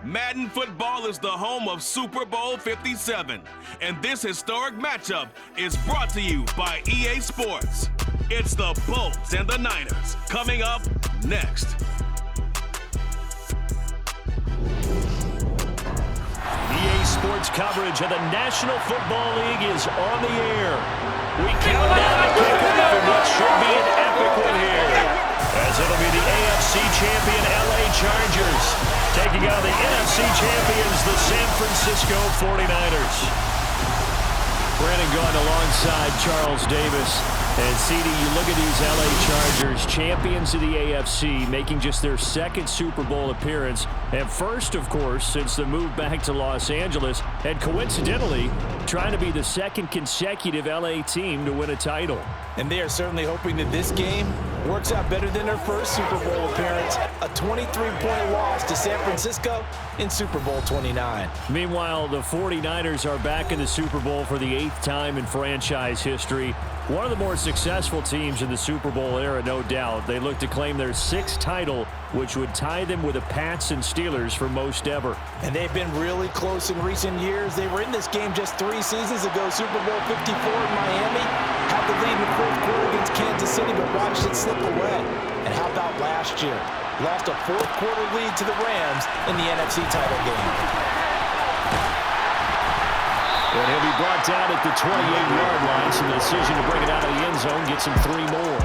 Madden football is the home of Super Bowl 57, and this historic matchup is brought to you by EA Sports. It's the Bolts and the Niners coming up next. EA Sports coverage of the National Football League is on the air. We count down the kickoff of what should be an epic one here, as it'll be the AFC champion LA Chargers taking on the NFC champions, the San Francisco 49ers. Brandon Gaudin alongside Charles Davis. And CD, you look at these LA Chargers, champions of the AFC, making just their second Super Bowl appearance. And first, of course, since the move back to Los Angeles. And coincidentally, trying to be the second consecutive LA team to win a title. And they are certainly hoping that this game works out better than their first Super Bowl appearance. A 23-point loss to San Francisco in Super Bowl 29. Meanwhile, the 49ers are back in the Super Bowl for the 8th time in franchise history. One of the more successful teams in the Super Bowl era, no doubt. They look to claim their 6th title, which would tie them with the Pats and Steelers for most ever. And they've been really close in recent years. They were in this game just 3 seasons ago, Super Bowl 54 in Miami. Had the lead in the 4th quarter against Kansas City, but watched it slip away. And how about last year? Lost a 4th quarter lead to the Rams in the NFC title game. And he'll be brought down at the 28-yard line, so the decision to bring it out of the end zone gets him 3 more.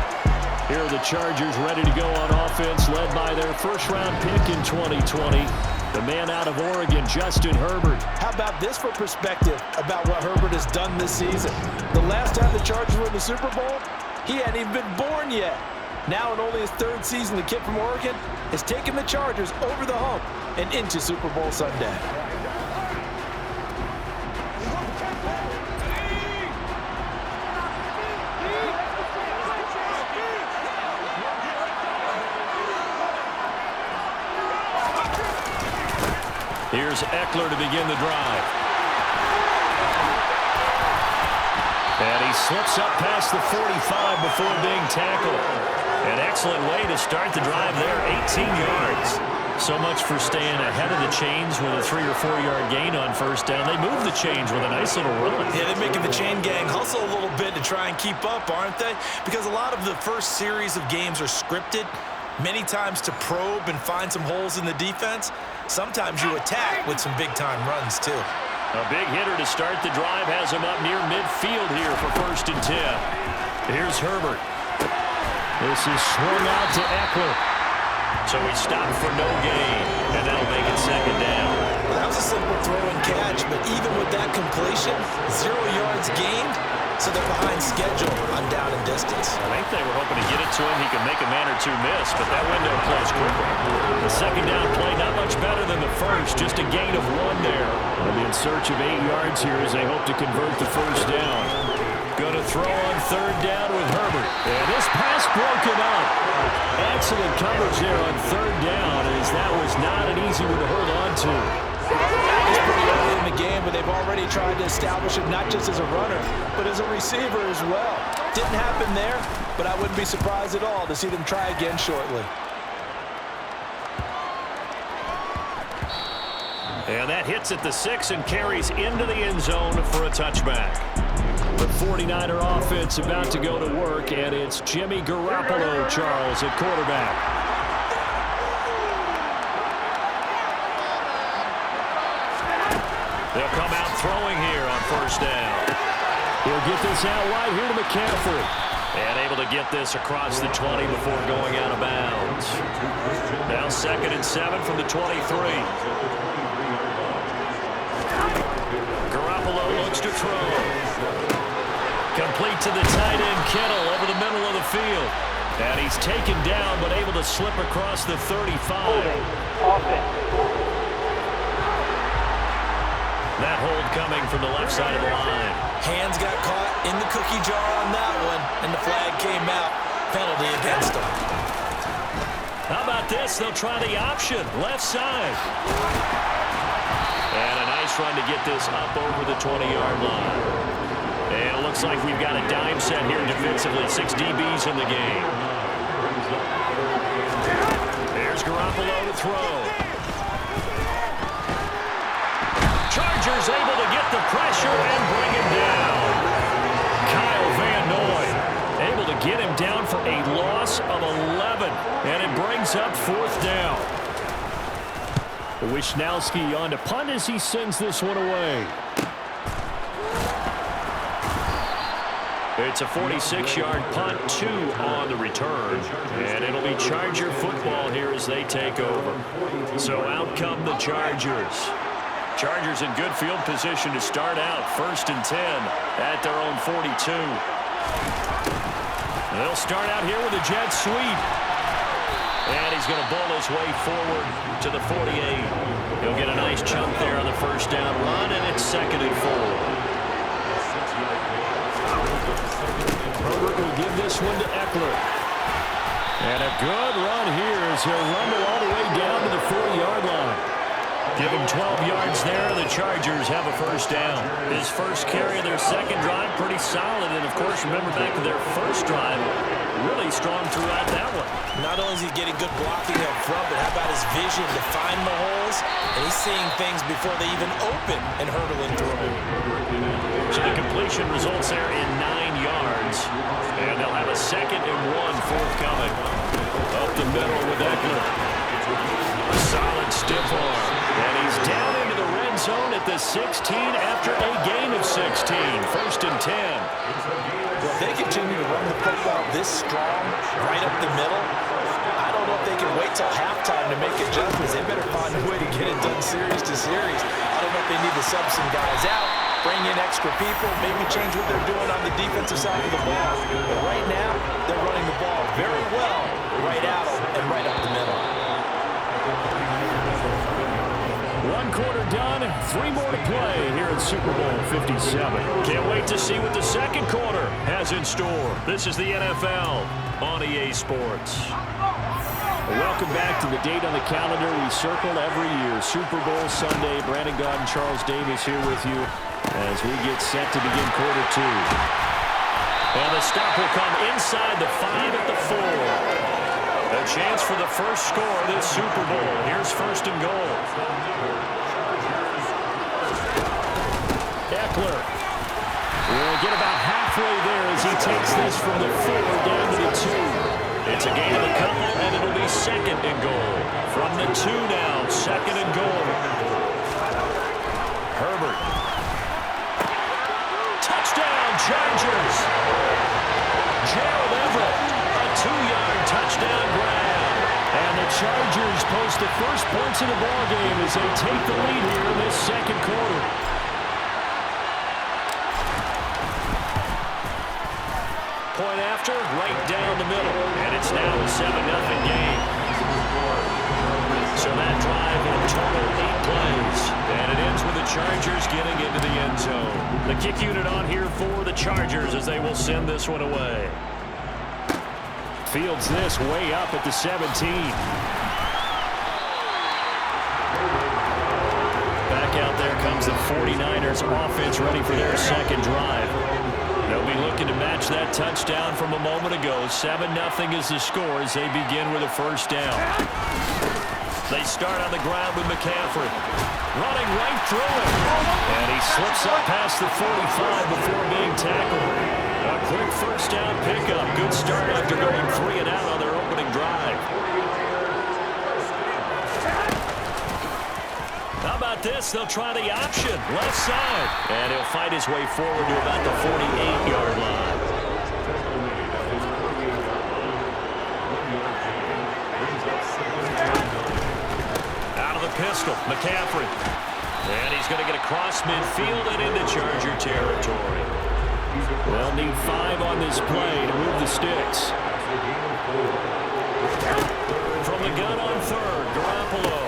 Here are the Chargers ready to go on offense, led by their first-round pick in 2020, the man out of Oregon, Justin Herbert. How about this for perspective about what Herbert has done this season? The last time the Chargers were in the Super Bowl, he hadn't even been born yet. Now in only his 3rd season, the kid from Oregon has taken the Chargers over the hump and into Super Bowl Sunday. Here's Eckler to begin the drive. And he slips up past the 45 before being tackled. An excellent way to start the drive there, 18 yards. So much for staying ahead of the chains with a 3 or 4 yard gain on first down. They move the chains with a nice little run. Yeah, they're making the chain gang hustle a little bit to try and keep up, aren't they? Because a lot of the first series of games are scripted, many times to probe and find some holes in the defense. Sometimes you attack with some big-time runs, too. A big hitter to start the drive has him up near midfield here for 1st and 10. Here's Herbert. This is swung out to Eckler. So he stopped for no gain, and that'll make it 2nd down. Well, that was a simple throw and catch, but even with that completion, 0 yards gained, so they're behind schedule on down and distance. I think they were hoping to get it to him. He could make a man or 2 miss, but that window closed quickly. The 2nd down play not much better than the first, just a gain of 1 there. They'll be in search of 8 yards here as they hope to convert the 1st down. Going to throw on 3rd down with Herbert. And this pass broken up. Excellent coverage there on 3rd down, as that was not an easy one to hold on to. It's pretty early in the game, but they've already tried to establish him not just as a runner, but as a receiver as well. Didn't happen there, but I wouldn't be surprised at all to see them try again shortly. And that hits at the 6 and carries into the end zone for a touchback. The 49er offense about to go to work, and it's Jimmy Garoppolo, Charles, at quarterback. They'll come out throwing here on 1st down. He'll get this out wide here to McCaffrey. And able to get this across the 20 before going out of bounds. Now 2nd and 7 from the 23. Garoppolo looks to throw. Complete to the tight end, Kittle, over the middle of the field. And he's taken down, but able to slip across the 35. That hold coming from the left side of the line. Hands got caught in the cookie jar on that one, and the flag came out. Penalty against them. How about this? They'll try the option, left side. And a nice run to get this up over the 20-yard line. And it looks like we've got a dime set here defensively. 6 DBs in the game. There's Garoppolo to throw. Chargers able to get the pressure and bring him down. Kyle Van Noy able to get him down for a loss of 11, and it brings up 4th down. Wishnowski on to punt as he sends this one away. It's a 46-yard punt, 2 on the return, and it'll be Charger football here as they take over. So out come the Chargers. Chargers in good field position to start out, 1st and 10 at their own 42. They'll start out here with a jet sweep. And he's going to bowl his way forward to the 48. He'll get a nice chunk there on the 1st down run, and it's 2nd and 4. Herbert will give this one to Eckler. And a good run here as he'll rumble all the way down to the 40-yard line. Give him 12 yards there. The Chargers have a 1st down. His first carry of their 2nd drive, pretty solid. And, of course, remember back to their 1st drive, really strong throughout that one. Not only is he getting good blocking up front, but how about his vision to find the holes? And he's seeing things before they even open and hurdling through them. So the completion results there in 9 yards. And they'll have a 2nd and 1 forthcoming. Up the middle with Eckler. A solid stiff arm. And he's down into the red zone at the 16 after a gain of 16. 1st and 10. Well, if they continue to run the football this strong, right up the middle, I don't know if they can wait till halftime to make adjustments. They better find a way to get it done series to series. I don't know if they need to sub some guys out, bring in extra people, maybe change what they're doing on the defensive side of the ball. But right now, they're running the ball very well right out and right up the middle. 1 quarter done, 3 more to play here at Super Bowl 57. Can't wait to see what the 2nd quarter has in store. This is the NFL on EA Sports. Welcome back to the date on the calendar we circled every year. Super Bowl Sunday. Brandon Gaudin and Charles Davis here with you as we get set to begin quarter 2. And the stop will come inside the 5 at the 4. A chance for the first score of this Super Bowl. Here's 1st and goal. Eckler will get about halfway there as he takes this from the 4 down to the 2. It's a gain of a couple, and it'll be 2nd and goal. From the 2 now, 2nd and goal. Herbert. Touchdown, Chargers. Gerald Everett, a 2-yard touchdown grab. And the Chargers post the first points of the ballgame as they take the lead here in this 2nd quarter. Point after, right down the middle. And it's now a 7-0 game. So that drive in total 8 plays. And it ends with the Chargers getting into the end zone. The kick unit on here for the Chargers as they will send this one away. Fields this way up at the 17. Back out there comes the 49ers offense ready for their 2nd drive. They'll be looking to match that touchdown from a moment ago. 7-0 is the score as they begin with a 1st down. They start on the ground with McCaffrey. Running right through it. And he slips up past the 45 before being tackled. A quick 1st down pickup. Good start after going 3 and out on their opening drive. How about this? They'll try the option. Left side. And he'll fight his way forward to about the 48-yard line. Out of the pistol, McCaffrey. And he's going to get across midfield and into Charger territory. They'll need 5 on this play to move the sticks. From the gun on 3rd, Garoppolo.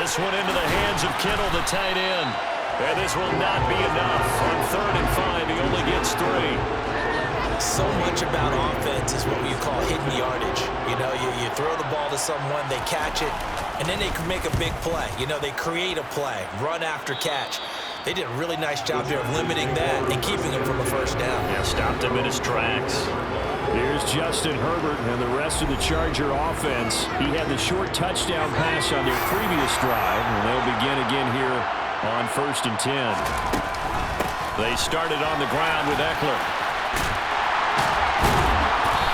This one into the hands of Kittle, the tight end. And this will not be enough. On 3rd and 5, he only gets 3. So much about offense is what you call hidden yardage. You know, you throw the ball to someone, they catch it, and then they can make a big play. You know, they create a play, run after catch. They did a really nice job here of limiting that and keeping him from a 1st down. Yeah, stopped him in his tracks. Here's Justin Herbert and the rest of the Charger offense. He had the short touchdown pass on their previous drive, and they'll begin again here on 1st and 10. They started on the ground with Eckler.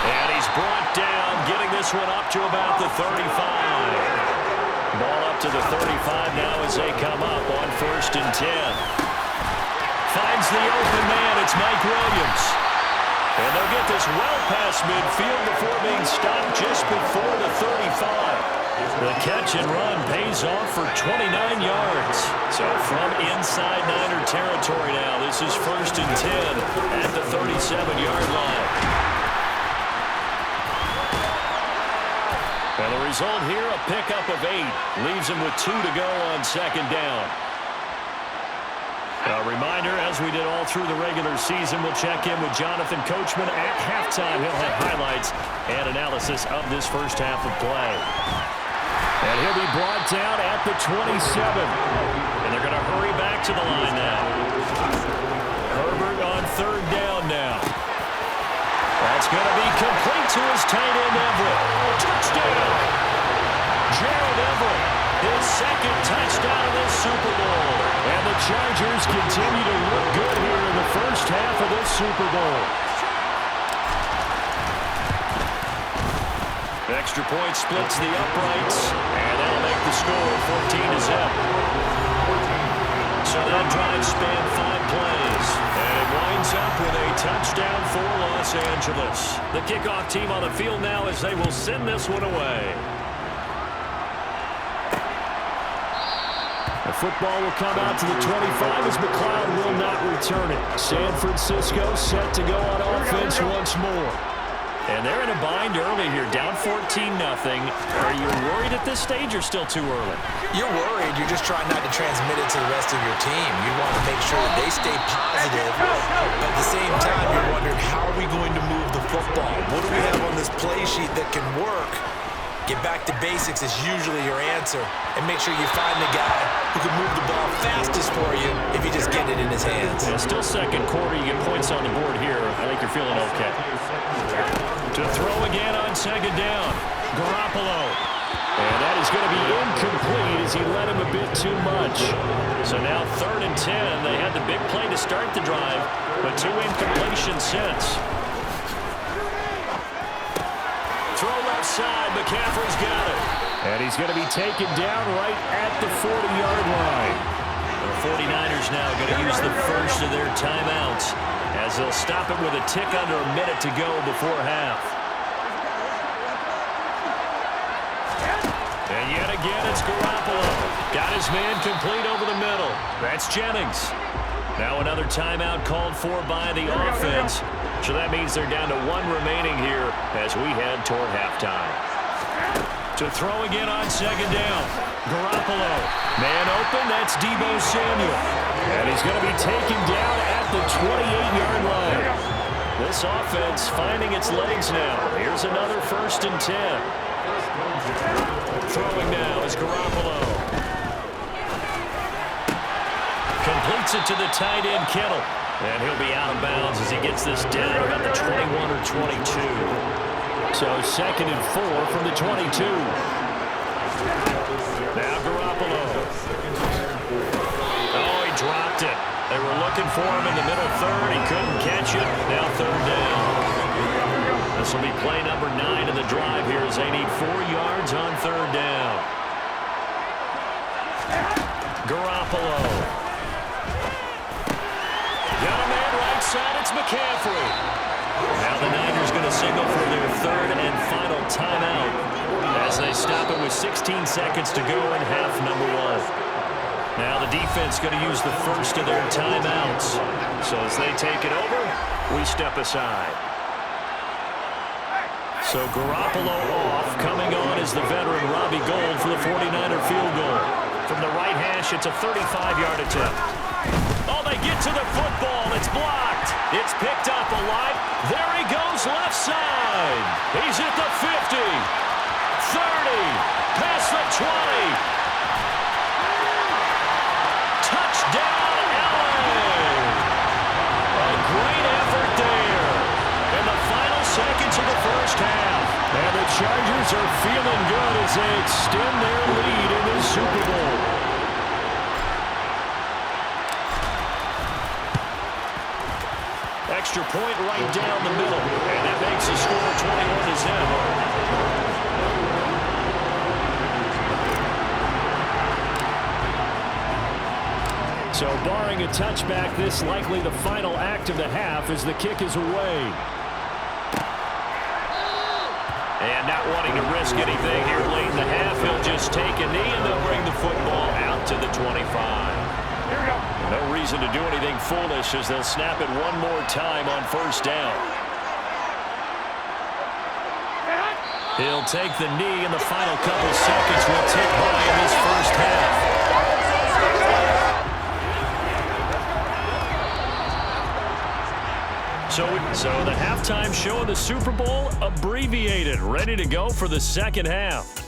And he's brought down, getting this one up to about the 35. Ball up to the 35 now as they come up on 1st and 10. Finds the open man. It's Mike Williams. And they'll get this well past midfield before being stopped just before the 35. The catch and run pays off for 29 yards. So from inside Niner territory now, this is 1st and 10 at the 37-yard line. And the result here, a pickup of 8. Leaves him with 2 to go on 2nd down. A reminder, as we did all through the regular season, we'll check in with Jonathan Coachman at halftime. He'll have highlights and analysis of this first half of play. And he'll be brought down at the 27. And they're going to hurry back to the line now. Herbert on 3rd down now. That's going to be complete to his tight end, Everett. Touchdown! Gerald Everett, his 2nd touchdown of this Super Bowl. And the Chargers continue to look good here in the first half of this Super Bowl. Extra point splits the uprights, and that'll make the score 14-0. So that drive spanned 5 plays, and it winds up with a touchdown for Los Angeles. The kickoff team on the field now as they will send this one away. The football will come out to the 25 as McLeod will not return it. San Francisco set to go on offense once more. And they're in a bind early here, down 14-0. Are you worried at this stage or still too early? You're worried. You're just trying not to transmit it to the rest of your team. You want to make sure that they stay positive. But at the same time, you're wondering, how are we going to move the football? What do we have on this play sheet that can work? Get back to basics is usually your answer. And make sure you find the guy who can move the ball fastest for you if you just get it in his hands. Yeah, still 2nd quarter. You get points on the board here. I think you're feeling okay. To throw again on 2nd down. Garoppolo. And that is going to be incomplete as he led him a bit too much. So now 3rd and 10. They had the big play to start the drive, but 2 incompletions since. Throw left side. McCaffrey's got it. And he's going to be taken down right at the 40-yard line. The 49ers now going to use the first of their timeouts as they'll stop it with a tick under a minute to go before half. And yet again, it's Garoppolo. Got his man complete over the middle. That's Jennings. Now another timeout called for by the offense. So that means they're down to 1 remaining here as we head toward halftime. To throw again on 2nd down. Garoppolo. Man open, that's Deebo Samuel. And he's going to be taken down at the 28-yard line. This offense finding its legs now. Here's another 1st and 10. Throwing now is Garoppolo. Completes it to the tight end, Kittle. And he'll be out of bounds as he gets this down about the 21 or 22. So 2nd and 4 from the 22. Now Garoppolo. Oh, he dropped it. They were looking for him in the middle 3rd. He couldn't catch it. Now 3rd down. This will be play number 9 in the drive here as they need 4 yards on 3rd down. Garoppolo. Got a man right side. It's McCaffrey. Now the Niners going to signal for their 3rd and final timeout as they stop it with 16 seconds to go in half number 1. Now the defense going to use the first of their timeouts. So as they take it over, we step aside. So Garoppolo off. Coming on is the veteran Robbie Gould for the 49er field goal. From the right hash, it's a 35-yard attempt. Oh, they get to the football. It's blocked. It's picked up alive. There he goes left side. He's at the 50. 30. Past the 20. Touchdown, LA. A great effort there. In the final seconds of the first half. And the Chargers are feeling good as they extend their lead in this Super Bowl. extra point right down the middle. And that makes the score 21-0. So barring a touchback, this likely the final act of the half as the kick is away. And not wanting to risk anything here late in the half, he'll just take a knee and they'll bring the football out to the 25. No reason to do anything foolish as they'll snap it one more time on first down. He'll take the knee in the final couple seconds will tick by in this first half. So the halftime show of the Super Bowl abbreviated, ready to go for the second half.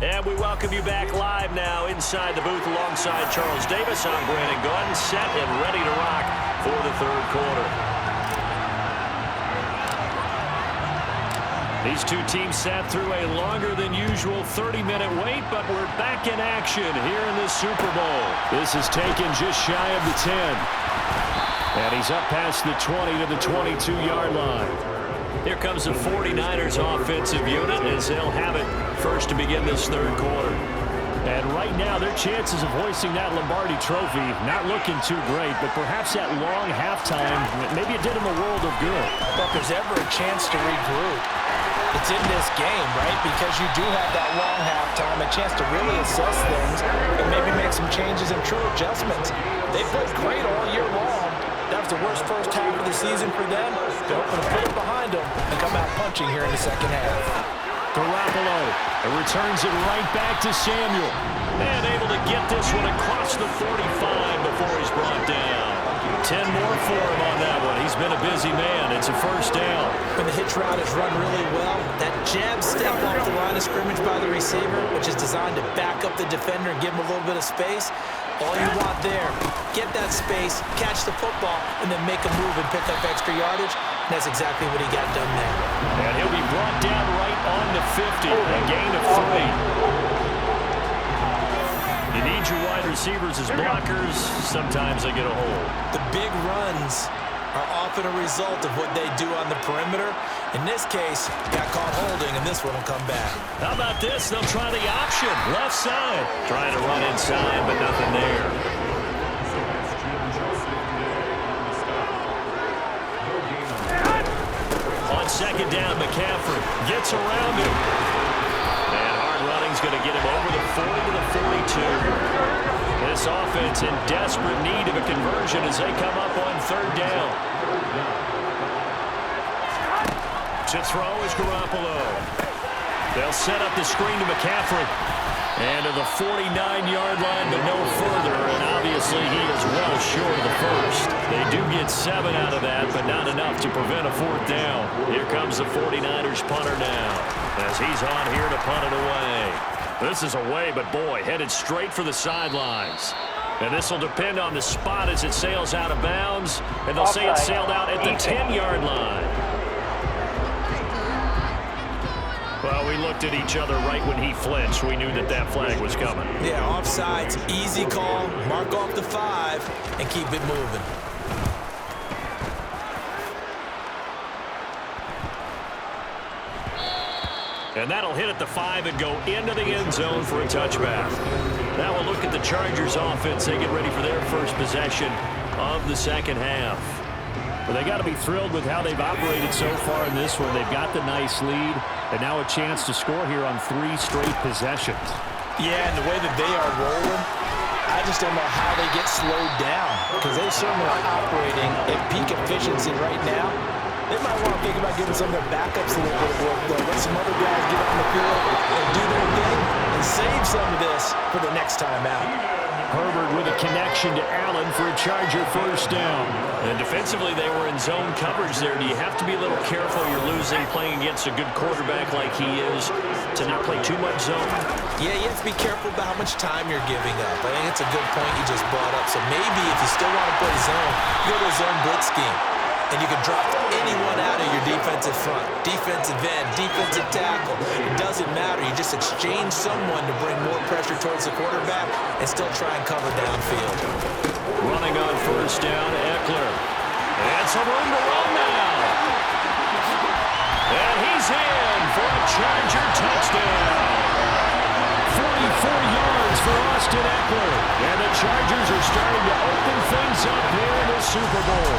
And we welcome you back live now inside the booth alongside Charles Davis. I'm Brandon Gunn, set and ready to rock for the third quarter. These two teams sat through a longer than usual 30-minute wait, but we're back in action here in the Super Bowl. This is taken just shy of the 10. And he's up past the 20 to the 22-yard line. Here comes the 49ers offensive unit as they'll have it first to begin this third quarter. And right now, their chances of hoisting that Lombardi trophy not looking too great, but perhaps that long halftime, maybe it did them a world of good. But if there's ever a chance to regroup, it's in this game, right? Because you do have that long halftime, a chance to really assess things and maybe make some changes and true adjustments. They played great all year long. That was the worst first half of the season for them. They're hoping to put it behind them and come out punching here in the second half. Garoppolo returns it right back to Samuel. And able to get this one across the 45 before he's brought down. 10 more for him on that one. He's been a busy man. It's a first down. When the hitch route is run really well, that jab step off the line of scrimmage by the receiver, which is designed to back up the defender and give him a little bit of space, all you want there, get that space, catch the football, and then make a move and pick up extra yardage. And that's exactly what he got done there. And he'll be brought down right on the 50, a gain of 3. You need your wide receivers as blockers. Sometimes they get a hold. The big runs are often a result of what they do on the perimeter. In this case, got caught holding, and this one will come back. How about this? They'll try the option. Left side. Trying to run inside, but nothing there. On second down, McCaffrey gets around him. And hard running's going to get him over the 40 to the 42. This offense in desperate need of a conversion as they come up on third down. To throw is Garoppolo. They'll set up the screen to McCaffrey. And to the 49-yard line, but no further. And obviously, he is well short of the first. They do get 7 out of that, but not enough to prevent a fourth down. Here comes the 49ers punter now, as he's on here to punt it away. This is away, but boy, headed straight for the sidelines. And this will depend on the spot as it sails out of bounds. And they'll say it sailed out at the 10-yard line. Well, we looked at each other right when he flinched. We knew that that flag was coming. Yeah, offsides, easy call, mark off the 5, and keep it moving. And that'll hit at the 5 and go into the end zone for a touchback. Now we'll look at the Chargers offense. They get ready for their first possession of the second half. Well, they got to be thrilled with how they've operated so far in this one. They've got the nice lead, and now a chance to score here on 3 straight possessions. Yeah, and the way that they are rolling, I just don't know how they get slowed down, because they certainly are operating at peak efficiency right now. They might want to think about giving some of their backups a little bit of work, though. Let some other guys get on the field and do their thing and save some of this for the next time out. Herbert with a connection to Allen for a Charger first down. And defensively, they were in zone coverage there. Do you have to be a little careful? You're losing playing against a good quarterback like he is to not play too much zone? Yeah, you have to be careful about how much time you're giving up. I think it's a good point you just brought up. So maybe if you still want to play zone, go to a zone blitz scheme. And you can drop anyone out of your defensive front. defensive end, defensive tackle. It doesn't matter. You just exchange someone to bring more pressure towards the quarterback and still try and cover downfield. Running on first down, Eckler. And some room to run now. And he's in for a Charger touchdown. 44 yards for Austin Eckler. And the Chargers are starting to open things up here in the Super Bowl.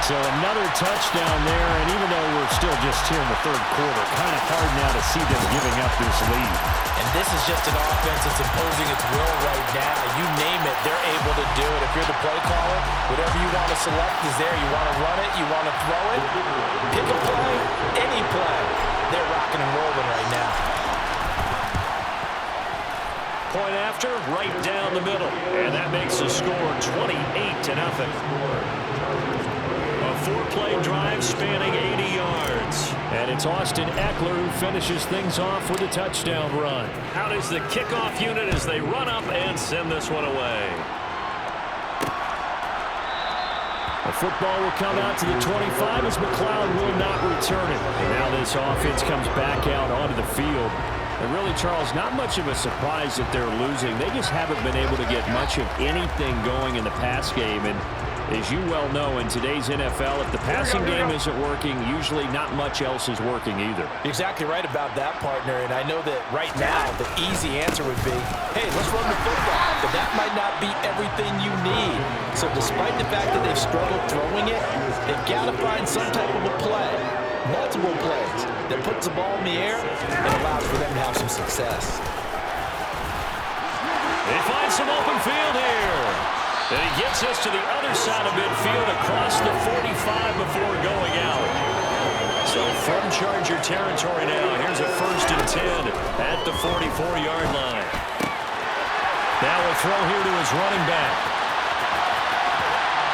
So another touchdown there, and even though we're still just here in the third quarter, kind of hard now to see them giving up this lead. And this is just an offense that's imposing its will right now. You name it, they're able to do it. If you're the play caller, whatever you want to select is there. You want to run it, you want to throw it, pick a play, any play. They're rocking and rolling right now. Point after, right down the middle. And that makes the score 28-0. A 4-play drive spanning 80 yards. And it's Austin Eckler who finishes things off with a touchdown run. Out is the kickoff unit as they run up and send this one away. The football will come out to the 25 as McLeod will not return it. And now this offense comes back out onto the field. And really, Charles, not much of a surprise that they're losing. They just haven't been able to get much of anything going in the pass game. And as you well know, in today's NFL, if the passing game isn't working, usually not much else is working either. You're exactly right about that, partner. And I know that right now the easy answer would be, hey, let's run the football. But that might not be everything you need. So despite the fact that they've struggled throwing it, they've got to find some type of a play. Multiple plays that puts the ball in the air and allows for them to have some success. They find some open field here. And he gets us to the other side of midfield across the 45 before going out. So from Charger territory now, here's a 1st and 10 at the 44-yard line. Now a throw here to his running back.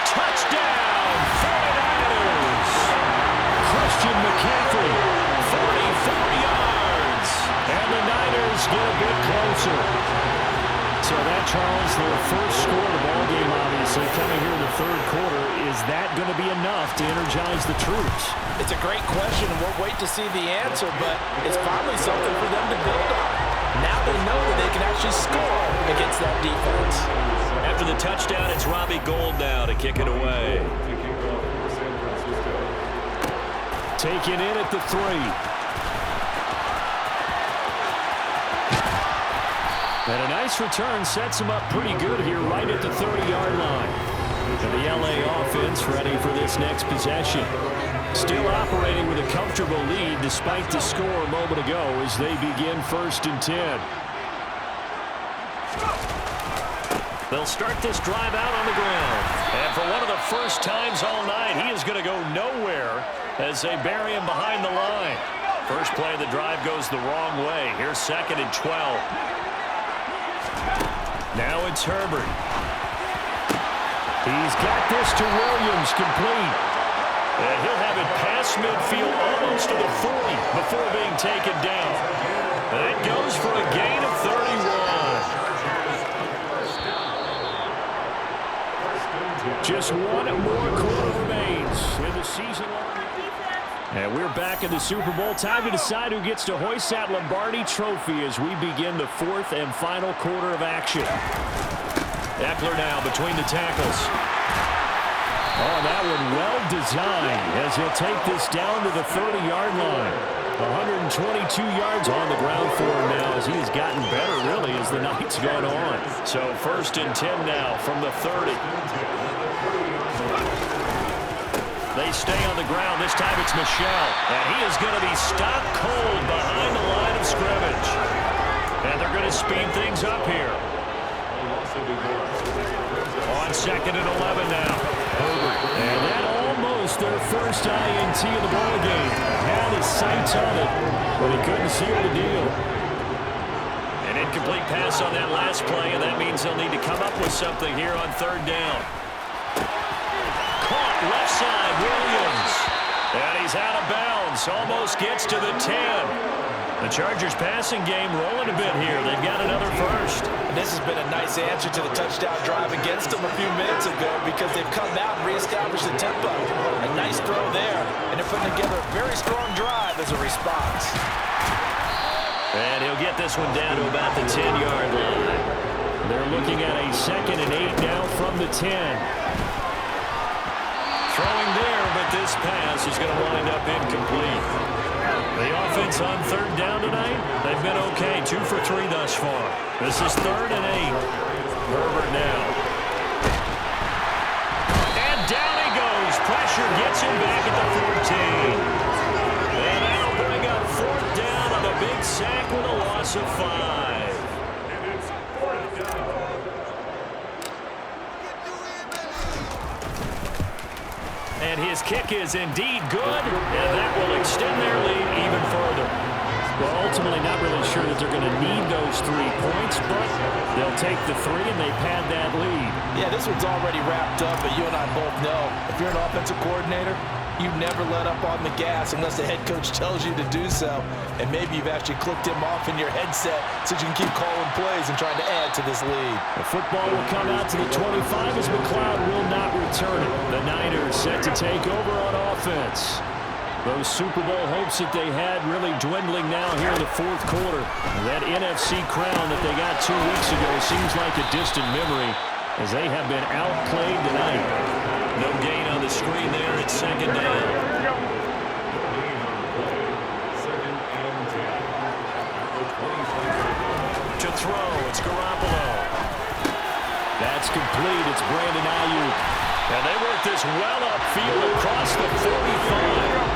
Touchdown, 49ers! Christian McCaffrey, 44 yards. And the Niners get a bit closer. So that, Charles, their first score of the ballgame, obviously, coming here in the third quarter. Is that going to be enough to energize the troops? It's a great question, and we'll wait to see the answer, but it's finally something for them to build on. Now they know that they can actually score against that defense. After the touchdown, it's Robbie Gould now to kick it away. Taken in at the 3. And a nice return sets him up pretty good here right at the 30-yard line. And the LA offense ready for this next possession. Still operating with a comfortable lead despite the score a moment ago as they begin 1st and 10. They'll start this drive out on the ground. And for one of the first times all night, he is going to go nowhere as they bury him behind the line. First play of the drive goes the wrong way. Here's 2nd and 12. Now it's Herbert. He's got this to Williams, complete. And he'll have it past midfield almost to the 40 before being taken down. That goes for a gain of 31. Just one more quarter remains in the season-long. And we're back in the Super Bowl. Time to decide who gets to hoist that Lombardi trophy as we begin the 4th and final quarter of action. Eckler now between the tackles. Oh, that one well designed as he'll take this down to the 30-yard line. 122 yards on the ground for him now as he has gotten better, really, as the night's gone on. So 1st and 10 now from the 30. They stay on the ground. This time it's Michel. And he is going to be stopped cold behind the line of scrimmage. And they're going to speed things up here. On 2nd and 11 now. Herbert. And that almost their first INT of the ballgame. Had his sights on it, but he couldn't seal the deal. An incomplete pass on that last play, and that means they'll need to come up with something here on 3rd down. Left side, Williams. And he's out of bounds. Almost gets to the 10. The Chargers passing game rolling a bit here. They've got another first. And this has been a nice answer to the touchdown drive against them a few minutes ago because they've come out and reestablished the tempo. A nice throw there. And they're putting putting together a very strong drive as a response. And he'll get this one down to about the 10-yard line. They're looking at a 2nd and 8 now from the 10. Throwing there, but this pass is going to wind up incomplete. The offense on 3rd down tonight, they've been okay. 2 for 3 thus far. This is 3rd and 8. Herbert now. And down he goes. Pressure gets him back at the 14. And that'll bring up 4th down on a big sack with a loss of 5. And his kick is indeed good, and that will extend their lead even further. Well, ultimately not really sure that they're going to need those 3 points, but they'll take the 3 and they pad that lead. Yeah, this one's already wrapped up, but you and I both know if you're an offensive coordinator, you never let up on the gas unless the head coach tells you to do so. And maybe you've actually clicked him off in your headset so you can keep calling plays and trying to add to this lead. The football will come out to the 25 as McLeod will not return it. The Niners set to take over on offense. Those Super Bowl hopes that they had really dwindling now here in the 4th quarter. That NFC crown that they got 2 weeks ago seems like a distant memory as they have been outplayed tonight. No gain on the screen there. It's 2nd down. To throw, it's Garoppolo. That's complete. It's Brandon Ayuk. And they work this well upfield across the 45.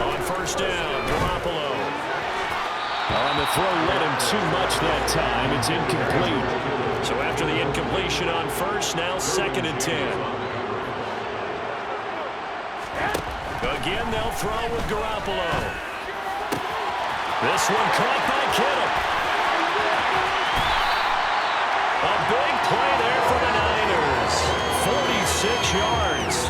On 1st down, Garoppolo. On the throw, led him too much that time. It's incomplete. So after the incompletion on 1st, now 2nd and 10. Again, they'll throw with Garoppolo. This one caught by Kittle. A big play there for the Niners. 46 yards.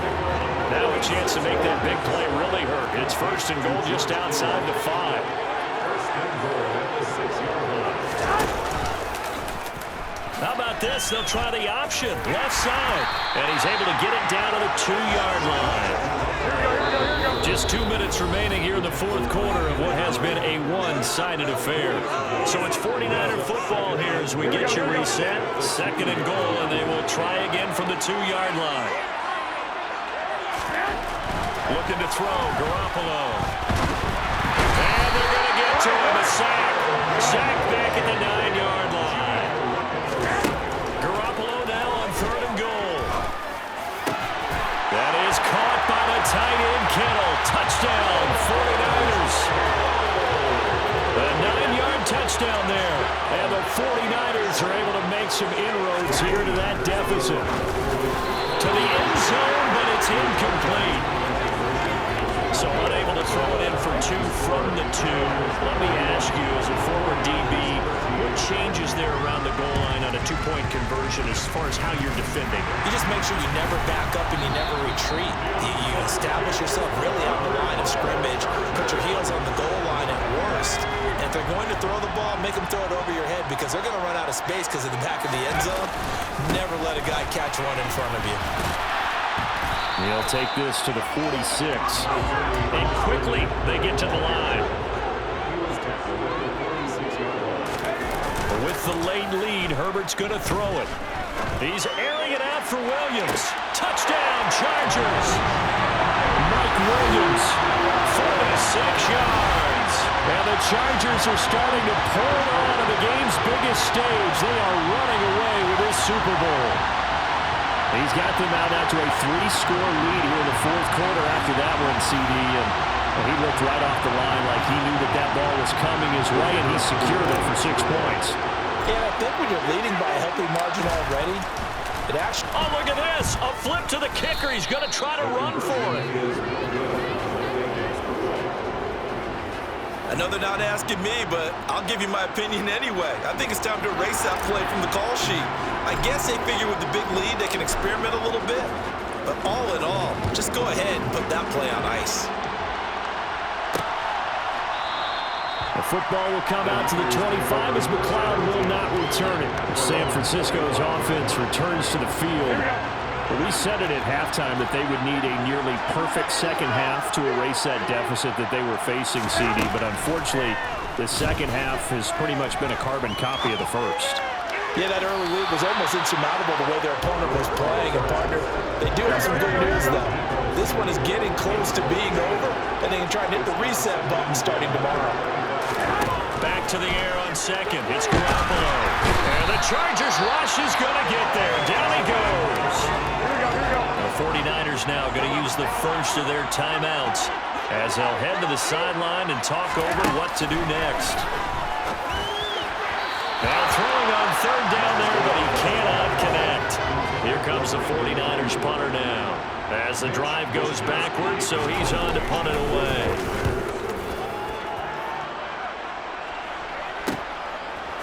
Now a chance to make that big play really hurt. It's 1st and goal just outside the 5. How about this? They'll try the option. Left side. And he's able to get it down to the 2-yard line. Just 2 minutes remaining here in the 4th quarter of what has been a one-sided affair. So it's 49er football here as we get you reset. 2nd and goal, and they will try again from the 2-yard line. Looking to throw, Garoppolo. And they're going to get to him, a sack. Sack back at the 9-yard line. Garoppolo now on 3rd and goal. That is caught by the tight end, Kittle. Touchdown, 49ers. A 9-yard touchdown there. And the 49ers are able to make some inroads here to that deficit. To the end zone, but it's incomplete. So unable to throw it in for 2 from the 2. Let me ask you, as a former DB, what changes there around the goal line on a 2-point conversion as far as how you're defending? You just make sure you never back up and you never retreat. You establish yourself really on the line of scrimmage, put your heels on the goal line at worst. And if they're going to throw the ball, make them throw it over your head because they're going to run out of space because of the back of the end zone. Never let a guy catch one in front of you. He'll take this to the 46. And quickly, they get to the line. With the late lead, Herbert's going to throw it. He's airing it out for Williams. Touchdown, Chargers. Mike Williams, 46 yards. And the Chargers are starting to pull it on to the game's biggest stage. They are running away with this Super Bowl. He's got them out now to a 3-score lead here in the 4th quarter after that one, CD. And he looked right off the line like he knew that that ball was coming his way, and he secured it for 6 points. Yeah, I think when you're leading by a healthy margin already, it actually... Oh, look at this. A flip to the kicker. He's going to try to run for it. I know they're not asking me, but I'll give you my opinion anyway. I think it's time to erase that play from the call sheet. I guess they figure with the big lead they can experiment a little bit. But all in all, just go ahead and put that play on ice. The football will come out to the 25 as McLeod will not return it. San Francisco's offense returns to the field. We said it at halftime that they would need a nearly perfect second half to erase that deficit that they were facing, CD. But unfortunately, the second half has pretty much been a carbon copy of the first. Yeah, that early lead was almost insurmountable the way their opponent was playing. And, partner, they do have some good news, though. This one is getting close to being over, and they can try and hit the reset button starting tomorrow. Back to the air on second. It's Garoppolo. And the Chargers rush is going to get there. Down he goes. The 49ers now going to use the first of their timeouts as they'll head to the sideline and talk over what to do next. Now throwing on third down there, but he cannot connect. Here comes the 49ers punter now as the drive goes backwards, so he's on to punt it away.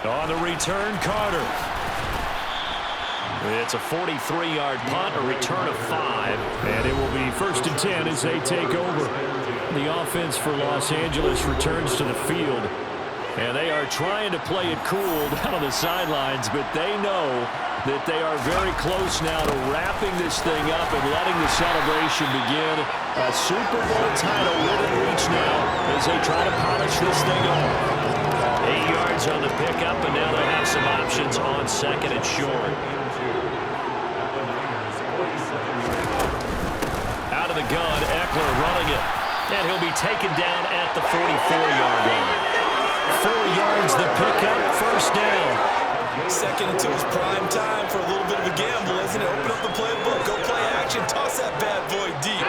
On the return, Carter. It's a 43-yard punt, a return of 5, and it will be 1st and 10 as they take over. The offense for Los Angeles returns to the field, and they are trying to play it cool down on the sidelines, but they know that they are very close now to wrapping this thing up and letting the celebration begin. A Super Bowl title within reach now as they try to polish this thing off. 8 yards on the pickup, and now they'll have some options on second and short. Out of the gun, Eckler running it, and he'll be taken down at the 44-yard line. 4 yards the pickup, first down. Second and 2 is prime time for a little bit of a gamble, isn't it? Open up the playbook, go play action, toss that bad boy deep.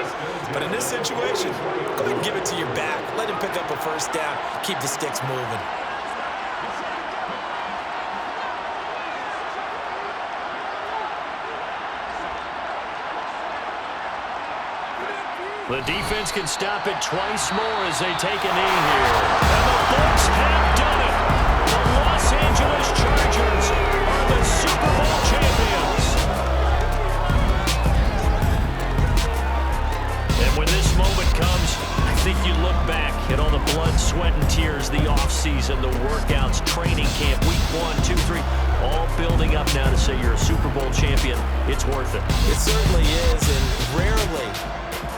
But in this situation, go ahead and give it to your back. Let him pick up a first down, keep the sticks moving. The defense can stop it twice more as they take a knee here. And the Bucs have done it. The Los Angeles Chargers are the Super Bowl champions. And when this moment comes, I think you look back at all the blood, sweat, and tears, the offseason, the workouts, training camp, week 1, 2, 3, all building up now to say you're a Super Bowl champion. It's worth it. It certainly is, and rarely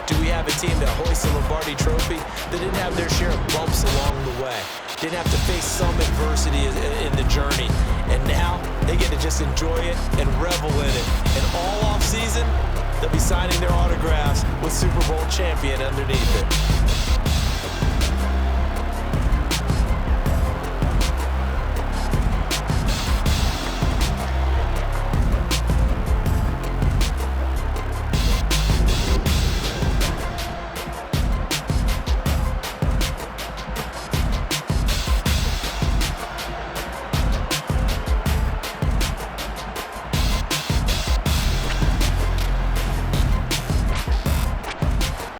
do we have a team that hoists a Lombardi trophy that didn't have their share of bumps along the way, didn't have to face some adversity in the journey, and now they get to just enjoy it and revel in it. And all off season, they'll be signing their autographs with Super Bowl champion underneath it.